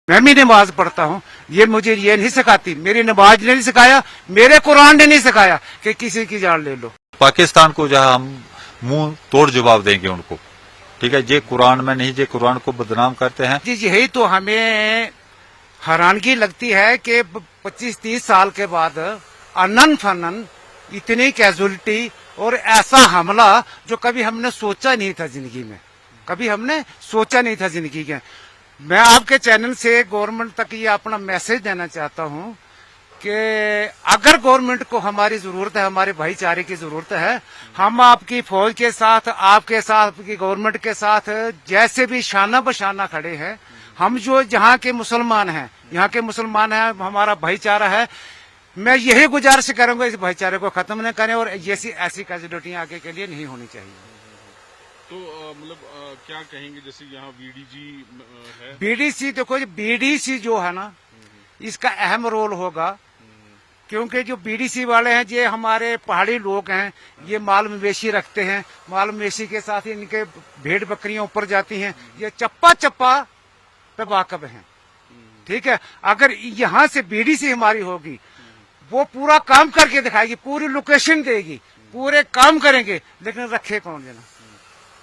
मैं भी नमाज पढ़ता हूँ, ये मुझे ये नहीं सिखाती, मेरी नमाज ने नहीं सिखाया, मेरे कुरान ने नहीं सिखाया कि किसी की जान ले लो। पाकिस्तान को जो है हम मुंह तोड़ जवाब देंगे उनको, ठीक है। ये कुरान में नहीं, ये कुरान को बदनाम करते हैं। जी यही तो हमें हैरानगी लगती है कि 25-30 साल के बाद अनन फनन इतनी कैजुअलिटी और ऐसा हमला जो कभी हमने सोचा नहीं था जिंदगी में, कभी हमने सोचा नहीं था जिंदगी के। मैं आपके चैनल से गवर्नमेंट तक ये अपना मैसेज देना चाहता हूँ कि अगर गवर्नमेंट को हमारी जरूरत है, हमारे भाईचारे की जरूरत है, हम आपकी फौज के साथ, आपके साथ, आपकी गवर्नमेंट के साथ जैसे भी शाना बशाना खड़े हैं। हम जो यहाँ के मुसलमान हैं, यहाँ के मुसलमान हैं, हमारा भाईचारा है। मैं यही गुजारिश करूंगा इस भाईचारे को खत्म न करें और ऐसी कैजुअलिटियां आगे के लिए नहीं होनी चाहिए। तो मतलब क्या कहेंगे, जैसे यहाँ बीडीजी है? बीडीसी देखो, बीडीसी जो है ना, इसका अहम रोल होगा, क्योंकि जो बीडीसी वाले हैं ये हमारे पहाड़ी लोग हैं, ये माल मवेशी रखते हैं, माल मवेशी के साथ इनके भेड़ बकरियां ऊपर जाती हैं, ये चप्पा चप्पा पे वाकफ हैं, ठीक है। अगर यहाँ से बीडीसी हमारी होगी, वो पूरा काम करके दिखाएगी, पूरी लोकेशन देगी, पूरे काम करेंगे, लेकिन रखे कौन देना।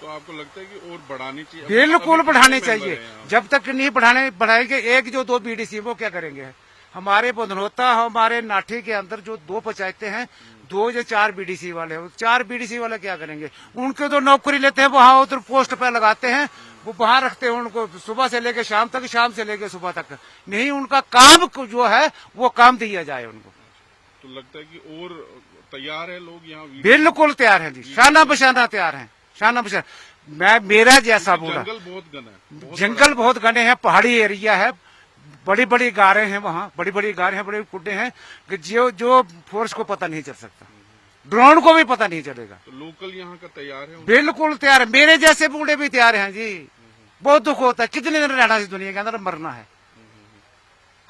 तो आपको लगता है कि और बढ़ानी चाहिए? बिल्कुल बढ़ाने चाहिए, जब तक नहीं बढ़ाएंगे, एक जो 2 बीडीसी वो क्या करेंगे। हमारे बधनोता, हमारे नाठी के अंदर जो 2 पंचायतें हैं, 2 या 4 बीडीसी वाले हैं, 4 बीडीसी वाले क्या करेंगे। उनके तो नौकरी लेते हैं, वहां उधर पोस्ट पे लगाते हैं, वो वहां रखते हैं उनको सुबह से लेकर शाम तक, शाम से लेकर सुबह तक। नहीं, उनका काम जो है वो काम दिया जाए उनको। तो लगता है कि और तैयार है लोग यहाँ? बिल्कुल तैयार है जी, शाना बशाना तैयार है, शाना बशाना। मेरा जैसा बूढ़ा, जंगल बहुत घना है, जंगल बहुत घने हैं, पहाड़ी एरिया है, बड़ी बड़ी गारें हैं वहाँ, बड़ी बड़ी गारें हैं, बड़े कुड्डे हैं कि जो फोर्स को पता नहीं चल सकता, ड्रोन को भी पता नहीं चलेगा। तो लोकल यहाँ का तैयार है? बिल्कुल तैयार है, मेरे जैसे बूढ़े भी तैयार हैं जी। बहुत दुख होता है, कितने दिन रहना इस दुनिया के अंदर, मरना है।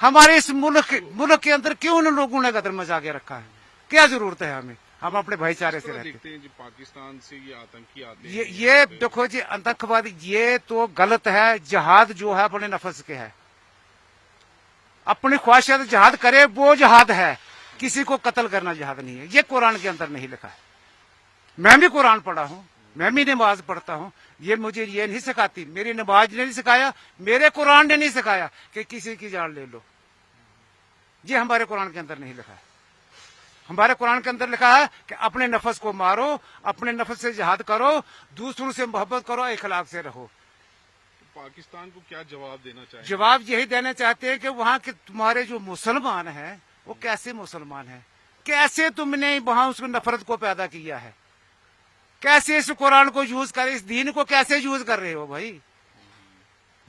हमारे इस मुल्क के अंदर क्यों उन लोगों ने गदर मचा के रखा है, क्या जरूरत है हमें? हम अपने भाईचारे से रहते हैं। जी पाकिस्तान से ये आतंकी आते हैं, ये देखो जी, आतंकवादी ये तो गलत है। जहाद जो है अपने नफ्स के है, अपनी ख्वाहिशात जहाद करे वो जहाद है, किसी को कत्ल करना जहाद नहीं है। ये कुरान के अंदर नहीं लिखा है। मैं भी कुरान पढ़ा हूँ, मैं भी नमाज पढ़ता हूँ, ये मुझे ये नहीं सिखाती, मेरी नमाज ने नहीं सिखाया, मेरे कुरान ने नहीं सिखाया कि किसी की जान ले लो। ये हमारे कुरान के अंदर नहीं लिखा है। हमारे कुरान के अंदर लिखा है कि अपने नफ्स को मारो, अपने नफ्स से जहाद करो, दूसरों से मोहब्बत करो, इखलाक से रहो। तो पाकिस्तान को क्या जवाब देना चाहिए? जवाब यही देना चाहते हैं कि वहाँ के तुम्हारे जो मुसलमान हैं वो कैसे मुसलमान हैं, कैसे तुमने वहां उसको नफरत को पैदा किया है, कैसे इस कुरान को यूज कर, इस दीन को कैसे यूज कर रहे हो भाई,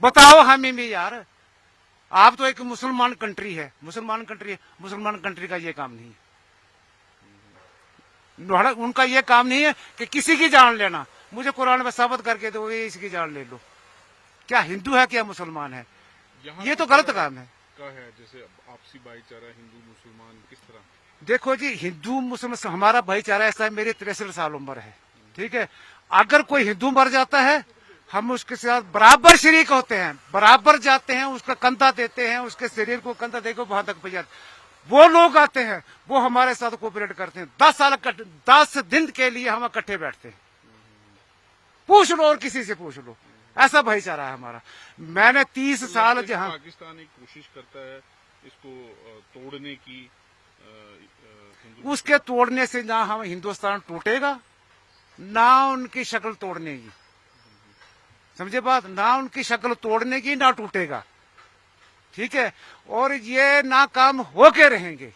बताओ हमें भी यार। आप तो एक मुसलमान कंट्री है, मुसलमान कंट्री का ये काम नहीं है। उनका ये काम नहीं है कि किसी की जान लेना, मुझे कुरान में साबित करके दो ये इसकी जान ले लो। क्या हिंदू है, क्या मुसलमान है? ये तो गलत काम है। जैसे आपसी भाईचारा हिंदू मुसलमान किस तरह? देखो जी, हिंदू मुसलमान हमारा भाईचारा ऐसा है, मेरी 63 साल उम्र है, ठीक है। अगर कोई हिंदू मर जाता है, हम उसके साथ बराबर शरीक होते हैं, बराबर जाते हैं, उसका कंधा देते हैं, उसके शरीर को कंधा देकर वहां तक पहुंचाते। वो लोग आते हैं, वो हमारे साथ कोऑपरेट करते हैं। 10 दिन के लिए हम इकट्ठे बैठते हैं। पूछ लो और किसी से पूछ लो, ऐसा भाईचारा है हमारा। मैंने 30 साल जहां पाकिस्तान एक कोशिश करता है इसको तोड़ने की, उसके तोड़ने से ना हम हिंदुस्तान टूटेगा, ना उनकी शक्ल तोड़ने की, समझे बात, ना उनकी शक्ल तोड़ने की ना टूटेगा, ठीक है। और ये नाकाम होके रहेंगे,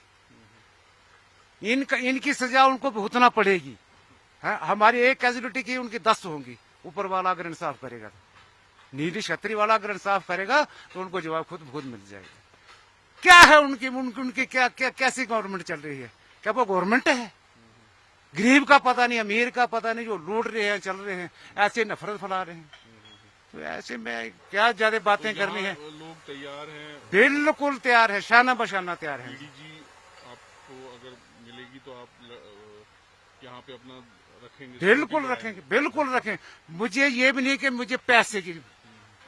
इनकी सजा उनको भुगतना पड़ेगी। हमारी एक कैजुअलिटी की उनकी 10 होंगी। ऊपर वाला अगर इंसाफ करेगा, तो नीली छतरी वाला अगर इंसाफ करेगा तो उनको जवाब खुद मिल जाएगा। क्या है उनकी क्या कैसी गवर्नमेंट चल रही है? क्या वो गवर्नमेंट है? गरीब का पता नहीं, अमीर का पता नहीं, जो लूट रहे हैं, चल रहे हैं, ऐसे नफरत फैला रहे हैं। तो ऐसे में क्या ज्यादा बातें करनी है। लोग तैयार हैं, बिल्कुल तैयार है, शाना बशाना तैयार है। बीडीजी आपको अगर मिलेगी तो आप यहाँ पे अपना रखेंगे? बिल्कुल रखेंगे, बिल्कुल रखेंगे। मुझे ये भी नहीं कि मुझे पैसे की,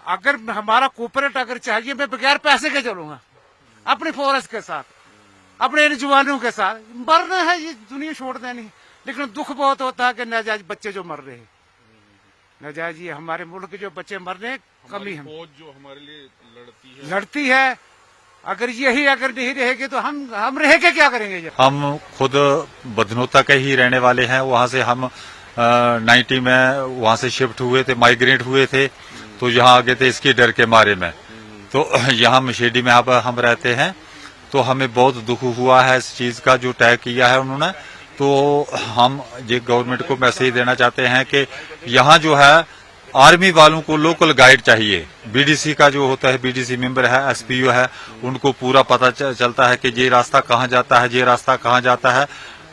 अगर हमारा कोऑपरेट अगर चाहिए, मैं बगैर पैसे के चलूंगा, अपनी फोर्स के साथ, अपने इन जवानों के साथ। मरना है, ये दुनिया छोड़ देनी, लेकिन दुख बहुत होता है कि नाजायज बच्चे जो मर रहे हैं, नाजायज ये हमारे मुल्क के जो बच्चे मर रहे हैं, कमी हम फौज जो हमारे लिए लड़ती है, लड़ती है। अगर यही अगर नहीं रहेगी तो हम रह के क्या करेंगे? जब हम खुद बदनोता के ही रहने वाले हैं। वहाँ से हम 90 में वहाँ से शिफ्ट हुए थे, माइग्रेट हुए थे, तो यहाँ आ गए थे इसके डर के मारे में। तो यहाँ मशेडी में हम रहते हैं, तो हमें बहुत दुख हुआ है इस चीज का जो तय किया है उन्होंने। तो हम ये गवर्नमेंट को मैसेज देना चाहते हैं कि यहाँ जो है आर्मी वालों को लोकल गाइड चाहिए। बीडीसी का जो होता है, बीडीसी मेंबर है, एसपीओ है, उनको पूरा पता चलता है कि ये रास्ता कहाँ जाता है, ये रास्ता कहाँ जाता है।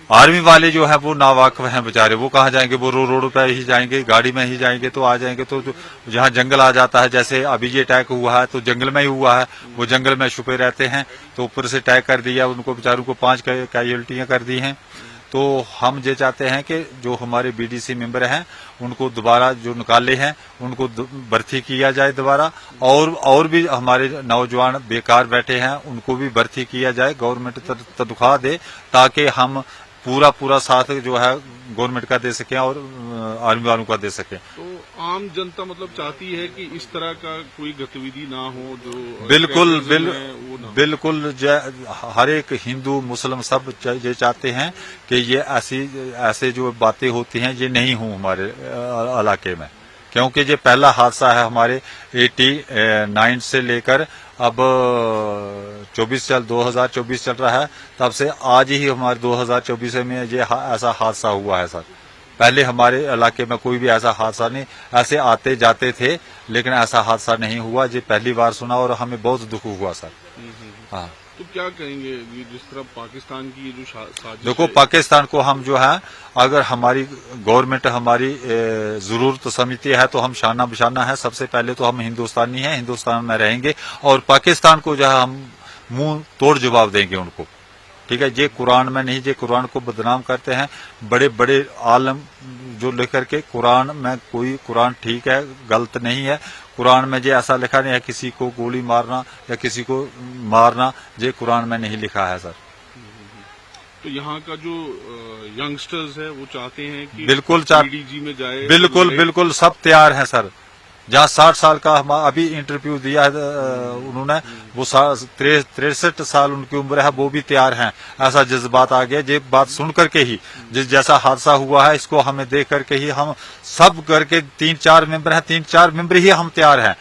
आर्मी वाले जो है वो नावाकिफ हैं बेचारे, वो कहाँ जाएंगे? वो रोड पे ही जाएंगे, गाड़ी में ही जाएंगे, तो आ जाएंगे। तो जहाँ जंगल आ जाता है, जैसे अभी ये अटैक हुआ है तो जंगल में ही हुआ है, वो जंगल में छुपे रहते हैं, तो ऊपर से अटैक कर दिया, उनको बेचारों को 5 कैजुअल्टियां कर दी हैं। तो हम ये चाहते हैं कि जो हमारे बीडीसी मेंबर हैं उनको दोबारा जो निकाले हैं उनको भर्ती किया जाए दोबारा, और भी हमारे नौजवान बेकार बैठे हैं उनको भी भर्ती किया जाए, गवर्नमेंट तनख्वाह दे, ताकि हम पूरा साथ जो है गवर्नमेंट का दे सकें और आर्मी वालों का दे सकें। तो आम जनता मतलब चाहती है कि इस तरह का कोई गतिविधि ना हो, जो बिल्कुल terrorism है, वो ना हो। बिल्कुल हर एक हिंदू मुस्लिम सब ये चाहते हैं कि ये ऐसे जो बातें होती हैं ये नहीं हो हमारे इलाके में, क्योंकि ये पहला हादसा है हमारे 89 से लेकर अब 2024 चल रहा है, तब से आज ही हमारे 2024 में ये ऐसा हादसा हुआ है सर। पहले हमारे इलाके में कोई भी ऐसा हादसा नहीं, ऐसे आते जाते थे लेकिन ऐसा हादसा नहीं हुआ। ये पहली बार सुना और हमें बहुत दुख हुआ सर। हाँ, तो क्या कहेंगे ये जिस तरह पाकिस्तान की ये जो साजिश देखो है, पाकिस्तान को हम जो है, अगर हमारी गवर्नमेंट हमारी जरूरत समझती है तो हम शाना बशाना है। सबसे पहले तो हम हिंदुस्तानी हैं, हिंदुस्तान में रहेंगे, और पाकिस्तान को जो है हम मुंह तोड़ जवाब देंगे उनको। ठीक है, ये कुरान में नहीं, ये कुरान को बदनाम करते हैं बड़े बड़े आलम जो लेकर के। कुरान में कुरान ठीक है, गलत नहीं है। कुरान में ये ऐसा लिखा नहीं है किसी को गोली मारना या किसी को मारना, ये कुरान में नहीं लिखा है सर। तो यहाँ का जो यंगस्टर्स है वो चाहते हैं कि बिल्कुल बीडीजी में जाए, बिल्कुल सब तैयार हैं सर। जहाँ 60 साल का हम अभी इंटरव्यू दिया है उन्होंने, वो 63 साल उनकी उम्र है, वो भी तैयार हैं। ऐसा जज्बात आ गया, ये बात सुन करके ही जैसा हादसा हुआ है इसको हमें देख करके ही हम सब करके 3-4 मेंबर हैं, 3-4 मेंबर ही हम तैयार हैं।